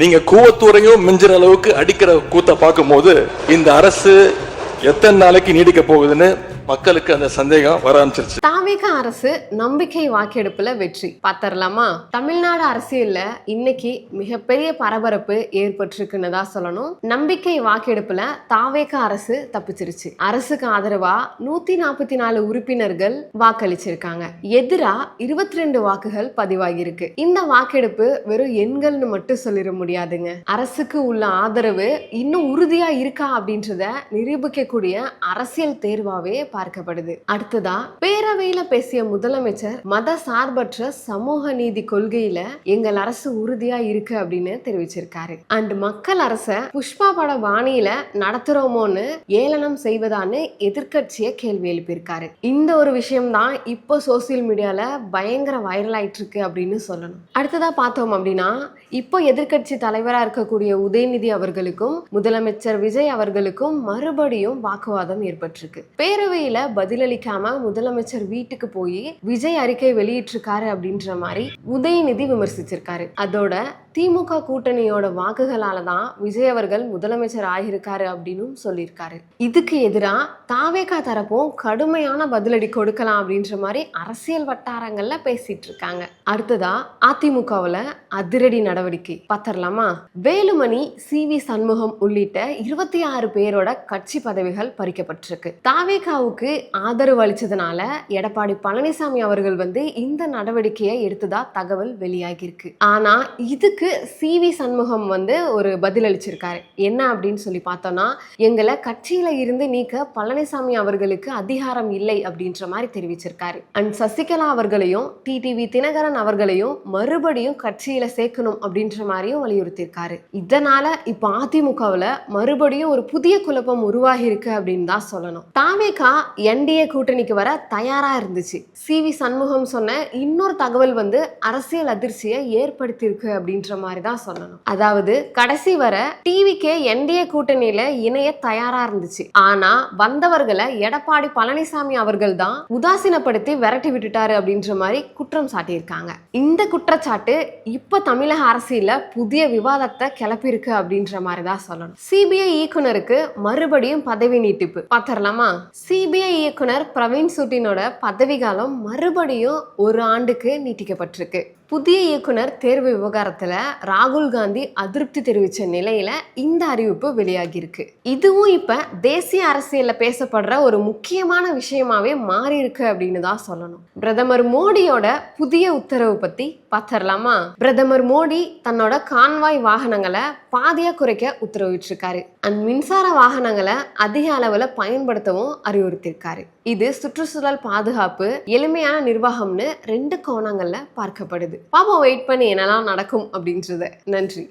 நீங்க கூவத்தூரையும் மிஞ்சுற அளவுக்கு அடிக்கிற கூத்த பார்க்கும்போது இந்த அரசு எத்தனை நாளைக்கு நீடிக்க போகுதுன்னு மக்களுக்கு அந்த சந்தேகம் வர ஆரம்பிச்சிருச்சு. தாவேகா அரசு நம்பிக்கை வாக்கெடுப்புல வெற்றி பார்த்தரலாமா? தமிழ்நாடு அரசியல்ல இன்னைக்கு மிகப்பெரிய பரபரப்பு ஏற்பட்டிருக்குன்னு தான் சொல்லணும். நம்பிக்கை வாக்கெடுப்புல தாவேகா அரசு தப்பிச்சிருச்சு. அரசுக்கு ஆதரவா 144 உறுப்பினர்கள் வாக்களிச்சிருக்காங்க. எதிரா 22 வாக்குகள் பதிவாகியிருக்கு. இந்த வாக்கெடுப்பு வெறும் எண்கள்னு மட்டும் சொல்லிட முடியாதுங்க. அரசுக்கு உள்ள ஆதரவு இன்னும் உறுதியா இருக்கா அப்படின்றத நிரூபிக்கக்கூடிய அரசியல் தேர்வாவே பார்க்கப்படுது. அடுத்ததா பேரவையில பேசிய முதலமைச்சர் மத சார்பற்ற சமூக நீதி கொள்கையில எங்கள் அரசு உறுதியா இருக்கு அப்படின்னு தெரிவிச்சிருக்காரு. அண்ட் மக்கள் அரச புஷ்பா பட பாணியில நடத்துறோமோன்னு ஏளனம் செய்வதான்னு எதிர்கட்சிய கேள்வி எழுப்பியிருக்காரு. இந்த ஒரு விஷயம் தான் இப்போ சோசியல் மீடியால பயங்கர வைரல் ஆயிட்டு இருக்கு அப்படின்னு சொல்லணும். அடுத்ததா பார்த்தோம் அப்படின்னா, இப்போ எதிர்கட்சி தலைவரா இருக்கக்கூடிய உதயநிதி அவர்களுக்கும் முதலமைச்சர் விஜய் அவர்களுக்கும் மறுபடியும் வாக்குவாதம் ஏற்பட்டிருக்கு. பேரவையில பதிலளிக்காம முதலமைச்சர் வீட்டுக்கு போய் விஜய் அறிக்கை வெளியிட்டிருக்காரு அப்படின்ற மாதிரி உதயநிதி விமர்சிச்சிருக்காரு. அதோட திமுக கூட்டணியோட வாக்குகளால தான் விஜய் அவர்கள் முதலமைச்சர் ஆகியிருக்காரு அப்படின்னு சொல்லியிருக்காரு. இதுக்கு எதிராக தாவேகா தரப்பும் கடுமையான பதிலடி கொடுக்கலாம் அப்படின்ற மாதிரி அரசியல் வட்டாரங்கள்ல பேசிட்டு இருக்காங்க. அடுத்ததா அதிமுகவுல அதிரடி நடவடிக்கை பார்த்தரலாமா? வேலுமணி, சி.வி. சண்முகம் உள்ளிட்ட 26 பேரோட கட்சி பதவிகள் பறிக்கப்பட்டிருக்கு. தாவேகாவுக்கு ஆதரவு அளிச்சதுனால எடப்பாடி பழனிசாமி அவர்கள் இந்த நடவடிக்கையை எடுத்ததா தகவல் வெளியாகிருக்கு. ஆனா இதுக்கு சி.வி. சண்முகம் ஒரு பதில் அளிச்சிருக்காரு. என்ன அப்படின்னு சொல்லி பார்த்தோம்னா, எங்களை கட்சியில இருந்து நீக்க பழனிசாமி அவர்களுக்கு அதிகாரம் இல்லை அப்படின்ற மாதிரி தெரிவிச்சிருக்காரு. அண்ட் சசிகலா அவர்களையும் டிடிவி தினகரன் அவர்களையும் மறுபடியும் கட்சியில சேர்க்கணும் அப்படின்ற மாதிரியும் வலியுறுத்தியிருக்காரு. இதனால இப்ப அதிமுகவுல மறுபடியும் ஒரு புதிய குழப்பம் உருவாகி இருக்கு அப்படின்னு தான் சொல்லணும். தாவேகா என்டிஏ கூட்டணிக்கு வர தயாரா இருந்துச்சு. சி.வி. சண்முகம் சொன்ன இன்னொரு தகவல் அரசியல் அதிர்ச்சியை ஏற்படுத்தி இருக்கு அப்படின்ற மாதிரி தான் சொல்லணும். அதாவது கடைசி வர டிவிக்கே என்டிஏ கூட்டணியில இணைய தயாரா இருந்துச்சு. ஆனா வந்தவர்களை எடப்பாடி பழனிசாமி அவர்கள் தான் உதாசீனப்படுத்தி விரட்டி விட்டுட்டாரு அப்படின்ற மாதிரி குற்றம் சாட்டியிருக்காங்க. இந்த குற்றச்சாட்டு இப்ப தமிழக அரசியல்ல புதிய விவாதத்தை கிளப்பியிருக்கு அப்படின்ற மாதிரி தான் சொல்லணும். சிபிஐ இயக்குனருக்கு மறுபடியும் பதவி நீட்டிப்பு பார்த்தரலாமா? சிபிஐ இயக்குனர் பிரவீன் சூட்டினோட பதவி காலம் மறுபடியும் 1 ஆண்டுக்கு நீட்டிக்கப்பட்டிருக்கு. புதிய இயக்குனர் தேர்வு விவகாரத்துல ராகுல் காந்தி அதிருப்தி தெரிவிச்ச நிலையில இந்த அறிவிப்பு வெளியாகி இருக்கு. இதுவும் இப்ப தேசிய அரசியல்ல பேசப்படுற ஒரு முக்கியமான விஷயமாவே மாறி இருக்கு அப்படின்னு தான் சொல்லணும். பிரதமர் மோடியோட புதிய உத்தரவு பத்தி பார்த்தரலாமா? பிரதமர் மோடி தன்னோட கான்வாய் வாகனங்களை பாதியா குறைக்க உத்தரவிட்டிருக்காரு. அண்ட் மின்சார வாகனங்களை அதிக அளவுல பயன்படுத்தவும் அறிவுறுத்திருக்காரு. இது சுற்றுச்சூழல் பாதுகாப்பு, எளிமையான நிர்வாகம்னு 2 கோணங்கள்ல பார்க்கப்படுது. பாப்போம், வெயிட் பண்ணி என்னெல்லாம் நடக்கும் அப்படின்றத. நன்றி.